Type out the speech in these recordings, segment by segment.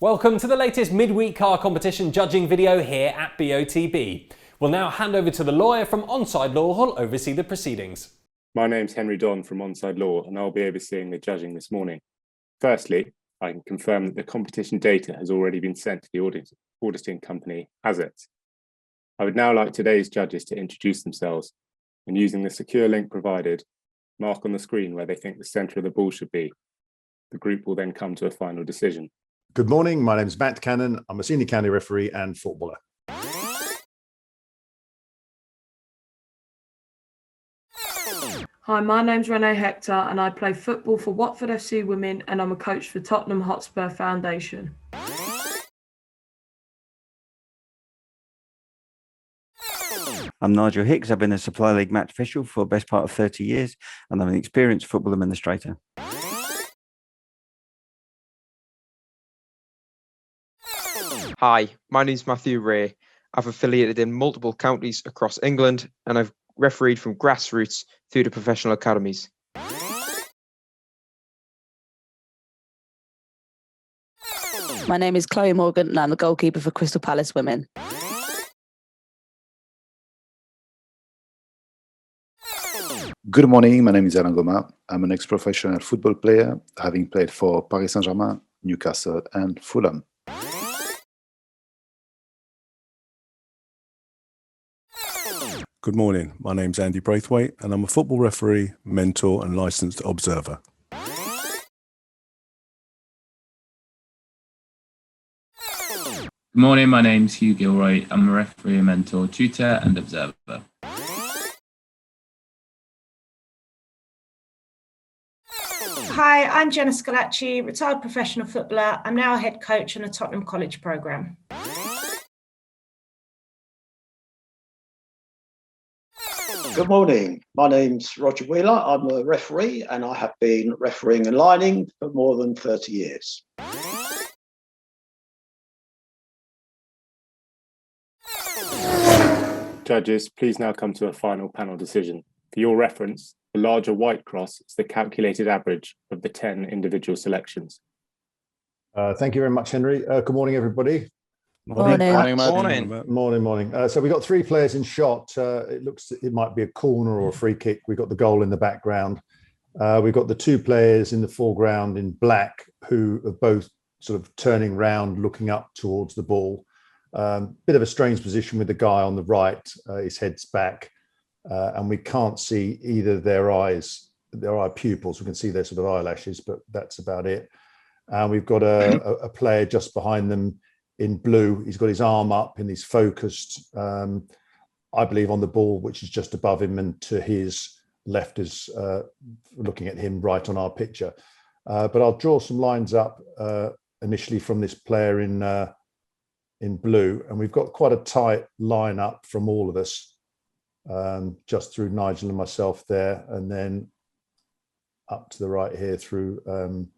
Welcome to the latest midweek car competition judging video here at BOTB. We'll now hand over to the lawyer from Onside Law who'll oversee the proceedings. My name's Henry Don from Onside Law and I'll be overseeing the judging this morning. Firstly, I can confirm that the competition data has already been sent to the auditing company Azet. I would now like today's judges to introduce themselves and, using the secure link provided, mark on the screen where they think the centre of the ball should be. The group will then come to a final decision. Good morning, my name is Matt Cannon. I'm a senior county referee and footballer. Hi, my name's Renee Hector and I play football for Watford FC Women and I'm a coach for Tottenham Hotspur Foundation. I'm Nigel Hicks. I've been a Supply League match official for the best part of 30 years and I'm an experienced football administrator. Hi, my name's Matthew Ray. I've affiliated in multiple counties across England and I've refereed from grassroots through to professional academies. My name is Chloe Morgan and I'm the goalkeeper for Crystal Palace Women. Good morning, my name is Alain Goma. I'm an ex-professional football player, having played for Paris Saint-Germain, Newcastle and Fulham. Good morning, my name's Andy Braithwaite and I'm a football referee, mentor and licensed observer. Good morning, my name's Hugh Gilroy. I'm a referee, mentor, tutor and observer. Hi, I'm Jenna Scalacci, retired professional footballer. I'm now a head coach in a Tottenham College programme. Good morning, my name's Roger Wheeler. I'm a referee and I have been refereeing and lining for more than 30 years. Judges, please now come to a final panel decision. For your reference, the larger white cross is the calculated average of the 10 individual selections. Thank you very much, Henry. Good morning, everybody. Morning. So we've got three players in shot. It might be a corner or a free kick. We've got the goal in the background. We've got the two players in the foreground in black who are both sort of turning round, looking up towards the ball. Bit of a strange position with the guy on the right, his head's back, and we can't see either their eyes, their eye pupils. We can see their sort of eyelashes, but that's about it. And we've got a player just behind them in blue. He's got his arm up and he's focused, I believe, on the ball, which is just above him, and to his left is looking at him right on our picture. But I'll draw some lines up initially from this player in blue, and we've got quite a tight line up from all of us, just through Nigel and myself there, and then up to the right here through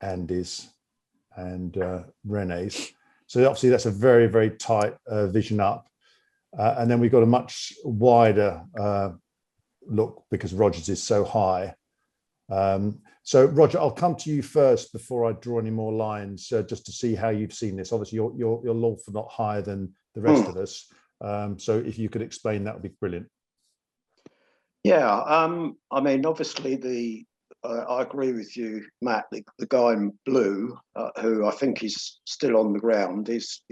Andy's and Renee's. So obviously that's a very, very tight vision up. And then we've got a much wider look because Roger's is so high. So Roger, I'll come to you first before I draw any more lines, just to see how you've seen this. Obviously you're lawful not higher than the rest of us. So if you could explain, that would be brilliant. Yeah, I mean, obviously I agree with you, Matt. The guy in blue, who I think is still on the ground, is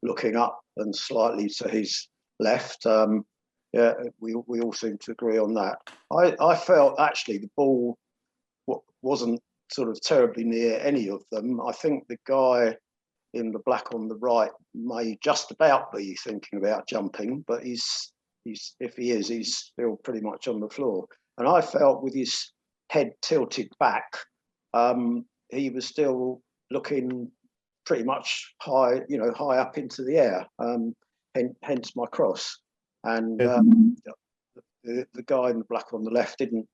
looking up and slightly to his left. Yeah, we all seem to agree on that. I felt actually the ball wasn't sort of terribly near any of them. I think the guy in the black on the right may just about be thinking about jumping, but he's if he is, he's still pretty much on the floor. And I felt with his head tilted back, he was still looking pretty much high up into the air. Hence my cross. And the guy in the black on the left didn't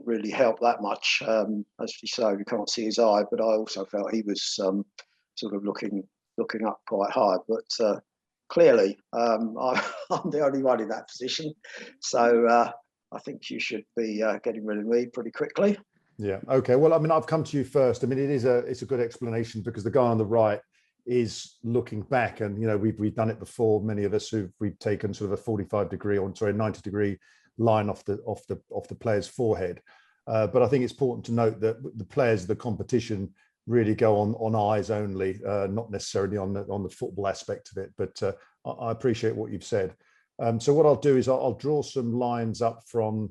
really help that much. As you say, you can't see his eye, but I also felt he was sort of looking up quite high. But clearly, I'm the only one in that position. So I think you should be getting rid of me pretty quickly. Yeah. Okay. Well, I mean, I've come to you first. I mean, it's a good explanation because the guy on the right is looking back, and we've done it before. Many of us we've taken sort of a 45-degree, or sorry, 90-degree line off the player's forehead. But I think it's important to note that the players of the competition really go on eyes only, not necessarily on the football aspect of it. But I appreciate what you've said. So what I'll do is I'll draw some lines up from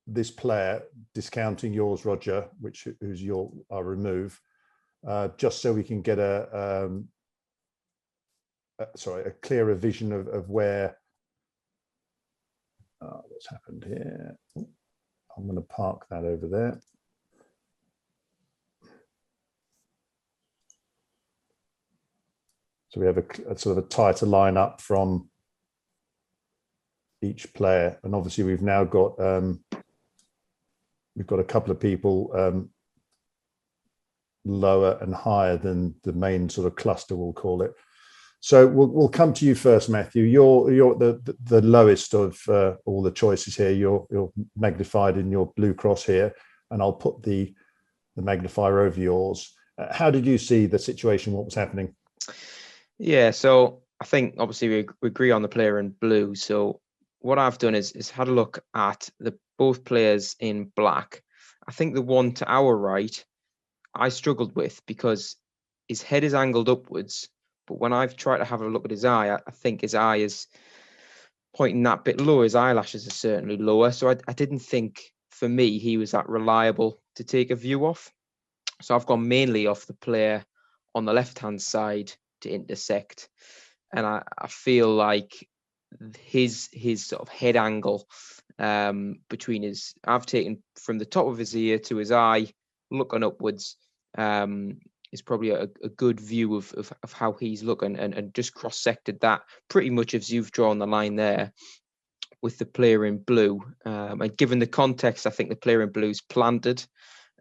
this player, discounting yours, Roger, who's I'll remove, just so we can get a clearer vision of where what's happened here. I'm going to park that over there. So we have a sort of a tighter lineup from each player, and obviously we've now got a couple of people lower and higher than the main sort of cluster, we'll call it. So we'll come to you first, Matthew. You're the lowest of all the choices here. You're magnified in your blue cross here, and I'll put the magnifier over yours. How did you see the situation? What was happening? Yeah, so I think obviously we agree on the player in blue. So what I've done is had a look at both players in black. I think the one to our right, I struggled with because his head is angled upwards. But when I've tried to have a look at his eye, I think his eye is pointing that bit lower. His eyelashes are certainly lower. So I didn't think, for me, he was that reliable to take a view off. So I've gone mainly off the player on the left-hand side to intersect. And I feel like his sort of head angle between I've taken from the top of his ear to his eye, looking upwards, is probably a good view of how he's looking, and just cross-sected that pretty much as you've drawn the line there with the player in blue. And given the context, I think the player in blue's planted,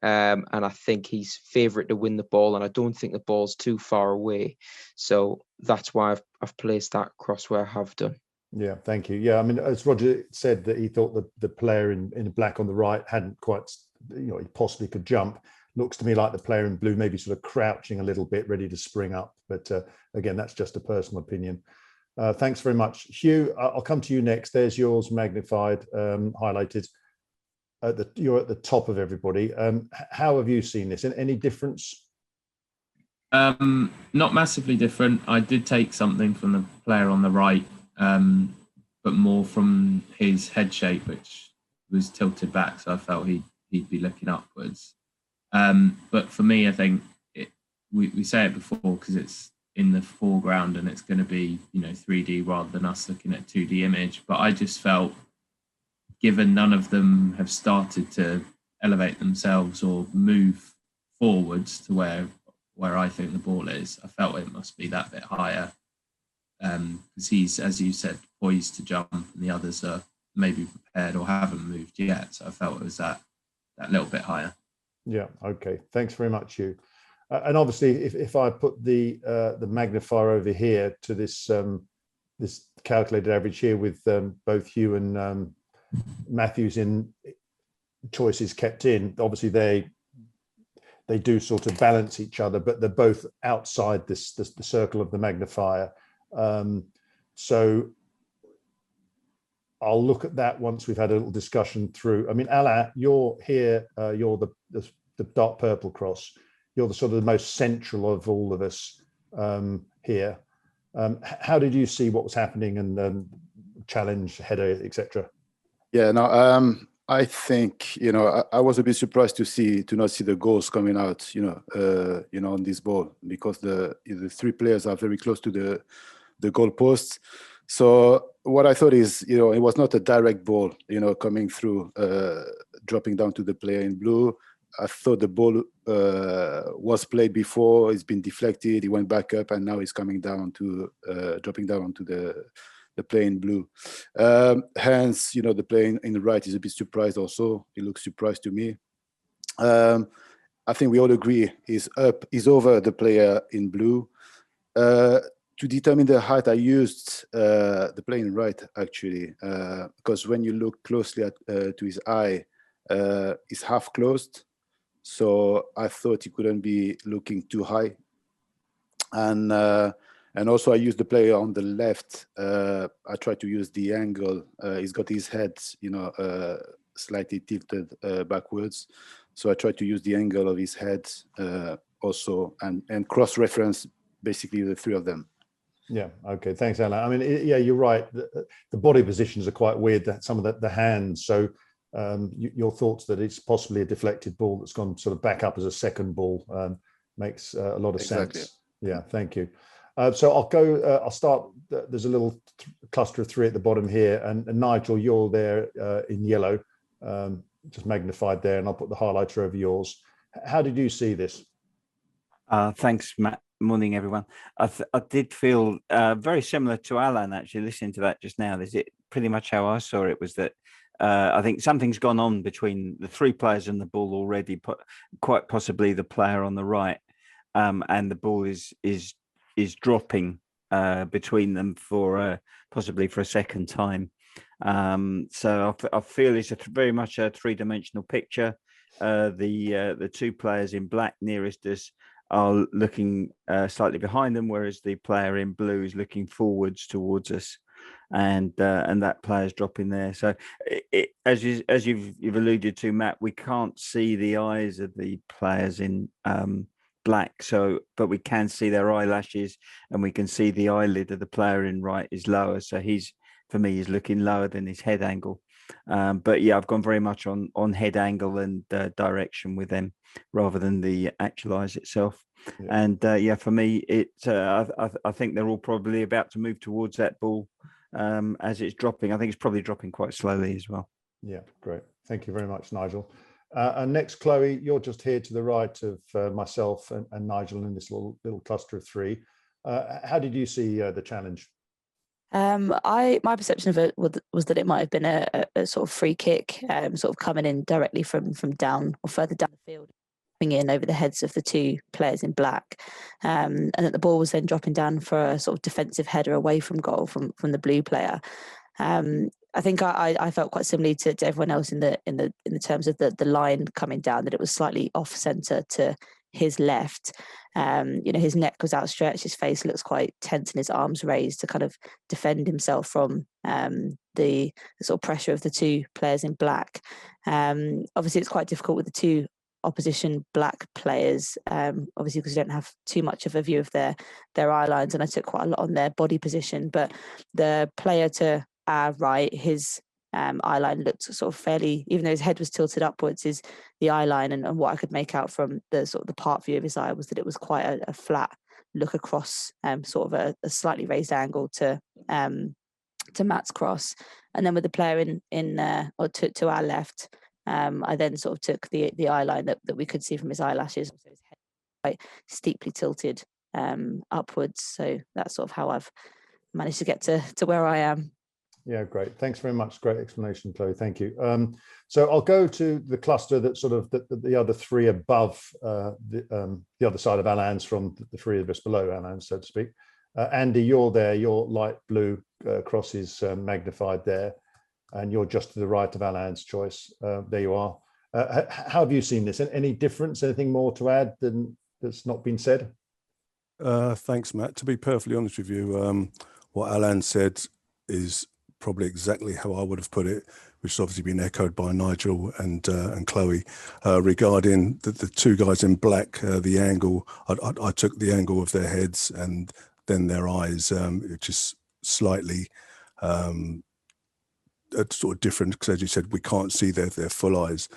and I think he's favourite to win the ball, and I don't think the ball's too far away. So that's why I've placed that cross where I have done. Yeah, thank you. Yeah, I mean, as Roger said, that he thought that the player in black on the right hadn't quite, he possibly could jump. Looks to me like the player in blue maybe sort of crouching a little bit, ready to spring up. But again, that's just a personal opinion. Thanks very much. Hugh, I'll come to you next. There's yours magnified, highlighted. You're at the top of everybody. How have you seen this? Any difference? Not massively different. I did take something from the player on the right, but more from his head shape, which was tilted back. So I felt he'd be looking upwards. But for me, I think we say it before because it's in the foreground and it's going to be 3D rather than us looking at 2D image. But I just felt, given none of them have started to elevate themselves or move forwards to where I think the ball is, I felt it must be that bit higher, because he's, as you said, poised to jump, and the others are maybe prepared or haven't moved yet. So I felt it was that little bit higher. Yeah. Okay. Thanks very much, Hugh. And obviously, if I put the magnifier over here to this this calculated average here with both Hugh and Matthew's in choices kept in, obviously they do sort of balance each other, but they're both outside the circle of the magnifier. So I'll look at that once we've had a little discussion through. I mean, Alain, you're here, you're the dark purple cross. You're the sort of the most central of all of us here. How did you see what was happening and challenge, header, etc.? Yeah, no, I think, I was a bit surprised to not see the goals coming out, on this ball, because the three players are very close to the goal posts. So what I thought is, it was not a direct ball, coming through, dropping down to the player in blue. I thought the ball was played before, it's been deflected, he went back up, and now he's coming down to, dropping down onto the player in blue. Hence, the player in the right is a bit surprised also. He looks surprised to me. I think we all agree he's over the player in blue. To determine the height, I used the player in right, actually, because when you look closely to his eye, is half closed, so I thought he couldn't be looking too high. And also I used the player on the left. I tried to use the angle. He's got his head, slightly tilted backwards. So I tried to use the angle of his head also and cross-reference basically the three of them. Yeah. Okay. Thanks, Alan. I mean, yeah, you're right. The body positions are quite weird. That some of the hands. So your thoughts that it's possibly a deflected ball that's gone sort of back up as a second ball makes a lot of sense. Yeah. Thank you. So I'll go. I'll start. There's a little cluster of three at the bottom here, and Nigel, you're there in yellow, just magnified there, and I'll put the highlighter over yours. How did you see this? Thanks, Matt. Morning, everyone. I did feel very similar to Alan, actually, listening to that just now. Is it pretty much how I saw it? Was that I think something's gone on between the three players and the ball already, quite possibly the player on the right, and the ball is dropping between them for possibly for a second time. So I feel it's very much a three-dimensional picture. The two players in black nearest us are looking slightly behind them, whereas the player in blue is looking forwards towards us, and that player's dropping there. So as you've alluded to, Matt, we can't see the eyes of the players in black, but we can see their eyelashes, and we can see the eyelid of the player in right is lower. So he's looking lower than his head angle. But yeah, I've gone very much on head angle and direction with them rather than the actual eyes itself. Yeah. And yeah, for me, I think they're all probably about to move towards that ball as it's dropping. I think it's probably dropping quite slowly as well. Yeah, great. Thank you very much, Nigel. And next, Chloe, you're just here to the right of myself and Nigel in this little cluster of three. How did you see the challenge? My perception of it was that it might have been a sort of free kick, sort of coming in directly from down or further down the field, in over the heads of the two players in black, and that the ball was then dropping down for a sort of defensive header away from goal from the blue player. I think I felt quite similarly to everyone else in the terms of the line coming down, that it was slightly off centre to his left. His neck was outstretched, his face looks quite tense, and his arms raised to kind of defend himself from the sort of pressure of the two players in black. Obviously, it's quite difficult with the two opposition black players, obviously because you don't have too much of a view of their eye lines, and I took quite a lot on their body position. But the player to our right, his eye line looked sort of fairly, even though his head was tilted upwards, is the eye line, and what I could make out from the sort of the part view of his eye was that it was quite a flat look across, sort of a slightly raised angle to Matt's cross. And then with the player to our left, I then sort of took the eye line that we could see from his eyelashes, so his head quite steeply tilted upwards. So that's sort of how I've managed to get to where I am. Yeah, great. Thanks very much. Great explanation, Chloe. Thank you. So I'll go to the cluster that sort of the other three above the other side of Alan's, from the three of us below Alan's, so to speak. Andy, you're there. Your light blue cross is magnified there, and you're just to the right of Alan's choice. There you are. How have you seen this? Any difference? Anything more to add than that's not been said? Thanks, Matt. To be perfectly honest with you, what Alan said is probably exactly how I would have put it, which has obviously been echoed by Nigel and Chloe regarding the two guys in black. The angle, I took the angle of their heads and then their eyes, which is slightly sort of different, because as you said, we can't see their full eyes.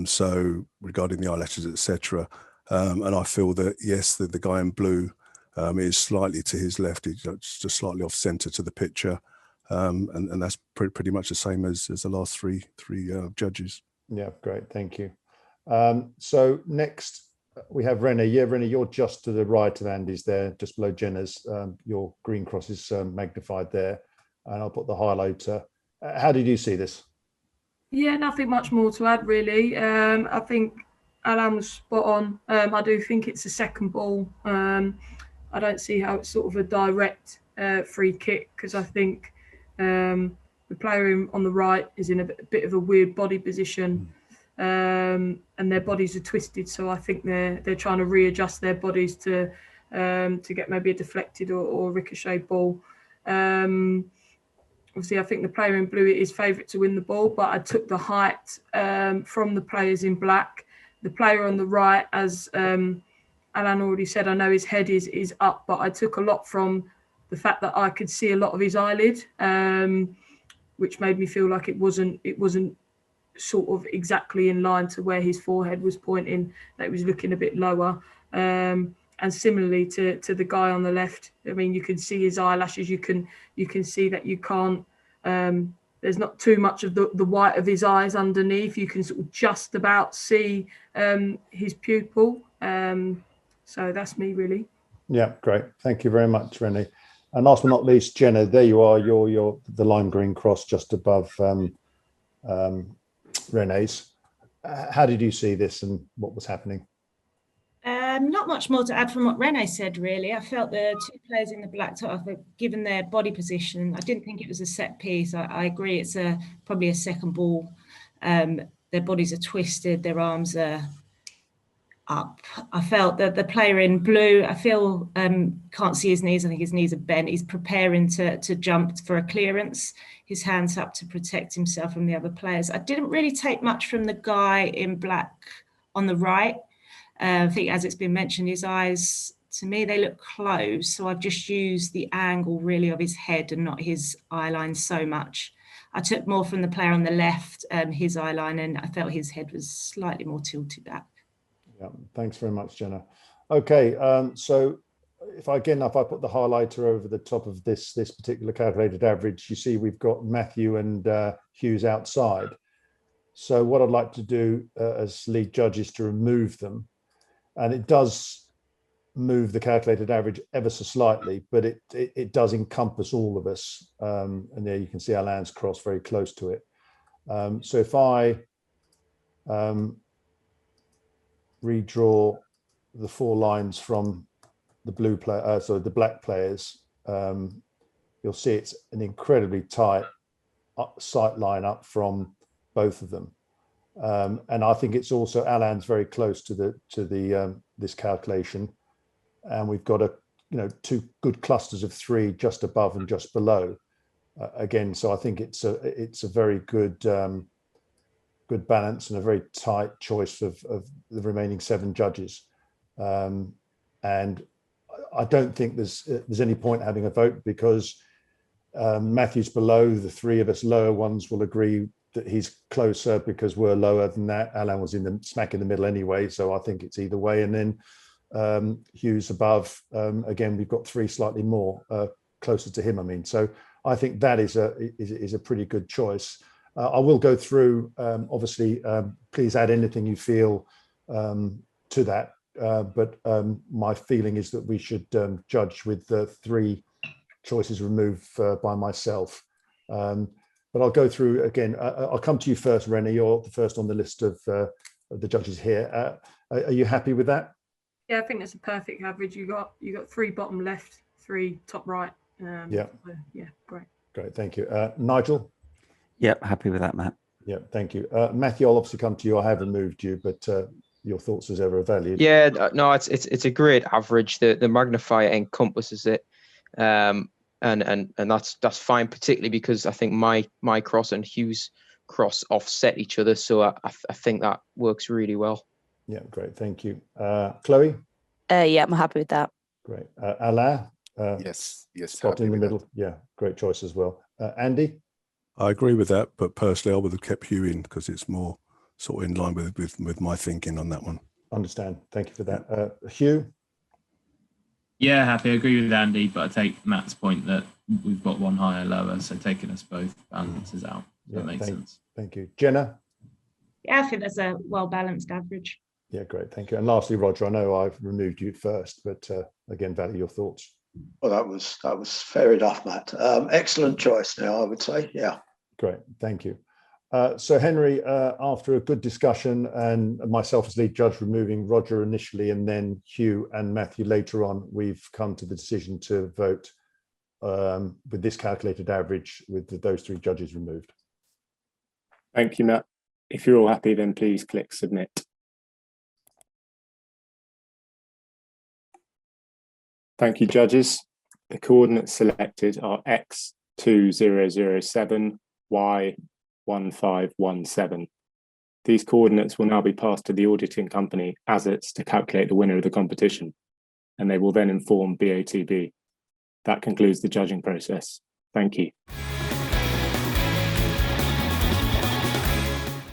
So regarding the eyelashes, etc., and I feel that yes, the guy in blue is slightly to his left. It's just slightly off centre to the picture. And that's pretty much the same as the last three judges. Yeah, great, thank you. So next we have Rennie. Yeah, Rennie, you're just to the right of Andy's there, just below Jenna's. Your green cross is magnified there, and I'll put the highlighter. How did you see this? Yeah, nothing much more to add really. I think Alan was spot on. I do think it's a second ball. I don't see how it's sort of a direct free kick, because I think the player on the right is in a bit of a weird body position. and their bodies are twisted. So I think they're trying to readjust their bodies to get maybe a deflected or ricochet ball. Obviously, I think the player in blue is favourite to win the ball, but I took the height from the players in black. The player on the right, as Alan already said, I know his head is up, but I took a lot from the fact that I could see a lot of his eyelid, which made me feel like it wasn't sort of exactly in line to where his forehead was pointing, that it was looking a bit lower. And similarly to the guy on the left, I mean, you can see his eyelashes. You can see that you can't. There's not too much of the white of his eyes underneath. You can sort of just about see his pupil. So that's me really. Yeah, great. Thank you very much, Renee. And last but not least, Jenna, there you are. You're the lime green cross just above Renee's. How did you see this and what was happening? Not much more to add from what Renee said, really. I felt the two players in the black top, given their body position, I didn't think it was a set piece. I agree it's probably a second ball. Their bodies are twisted, their arms are up. I felt that the player in blue, I feel can't see his knees. I think his knees are bent. He's preparing to jump for a clearance. His hands up to protect himself from the other players. I didn't really take much from the guy in black on the right. I think, as it's been mentioned, his eyes, to me, they look closed. So I've just used the angle really of his head and not his eye line so much. I took more from the player on the left, his eye line, and I felt his head was slightly more tilted back. Yeah, thanks very much, Jenna. Okay, so if I put the highlighter over the top of this particular calculated average, you see we've got Matthew and Hughes outside. So what I'd like to do as lead judge is to remove them. And it does move the calculated average ever so slightly, but it does encompass all of us. And there you can see Alain's cross very close to it. So if I redraw the four lines from the blue player, the black players, you'll see it's an incredibly tight sight line up from both of them. And I think it's also Alain's very close to this calculation, and we've got two good clusters of three just above and just below. Again, so I think it's a very good balance and a very tight choice of the remaining 7 judges. And I don't think there's any point having a vote, because Matthew's below. The 3 of us lower ones will agree that he's closer because we're lower than that. Alain was smack in the middle anyway, so I think it's either way. And then Hughes above, again, we've got 3 slightly more closer to him. I mean, so I think that is a pretty good choice. I will go through, obviously, please add anything you feel to that. But my feeling is that we should judge with the 3 choices removed by myself. But I'll go through again. I'll come to you first, Renee. You're the first on the list of the judges here. Are you happy with that? Yeah, I think that's a perfect average. You got 3 bottom left, 3 top right. Yeah. Yeah, great. Great, thank you. Nigel? Yep, happy with that, Matt. Yeah, thank you. Matthew, I'll obviously come to you. I have removed you, but your thoughts as ever are valued. Yeah, no, it's a great average. The magnifier encompasses it. And that's fine, particularly because I think my cross and Hughes' cross offset each other, so I think that works really well. Yeah, great, thank you. Chloe? Yeah, I'm happy with that. Great. Alain? Yes, spot in the middle. That. Yeah, great choice as well. Andy? I agree with that, but personally I would have kept Hugh in because it's more sort of in line with my thinking on that one. Understand, thank you for that. Hugh? Yeah, happy. I agree with Andy, but I take Matt's point that we've got 1 higher, lower, so taking us both balances out. That makes sense. Thank you. Jenna? Yeah, I think that's a well-balanced average. Yeah, great. Thank you. And lastly, Roger, I know I've removed you first, but again, value your thoughts. Well, that was fair enough, Matt. Excellent choice now, I would say. Yeah. Great. Thank you. So Henry, after a good discussion and myself as lead judge removing Roger initially and then Hugh and Matthew later on, we've come to the decision to vote with this calculated average with those 3 judges removed. Thank you, Matt. If you're all happy, then please click submit. Thank you, judges. The coordinates selected are X2007, Y1517. These coordinates will now be passed to the auditing company ASITS to calculate the winner of the competition, and they will then inform BOTB. That concludes the judging process. Thank you.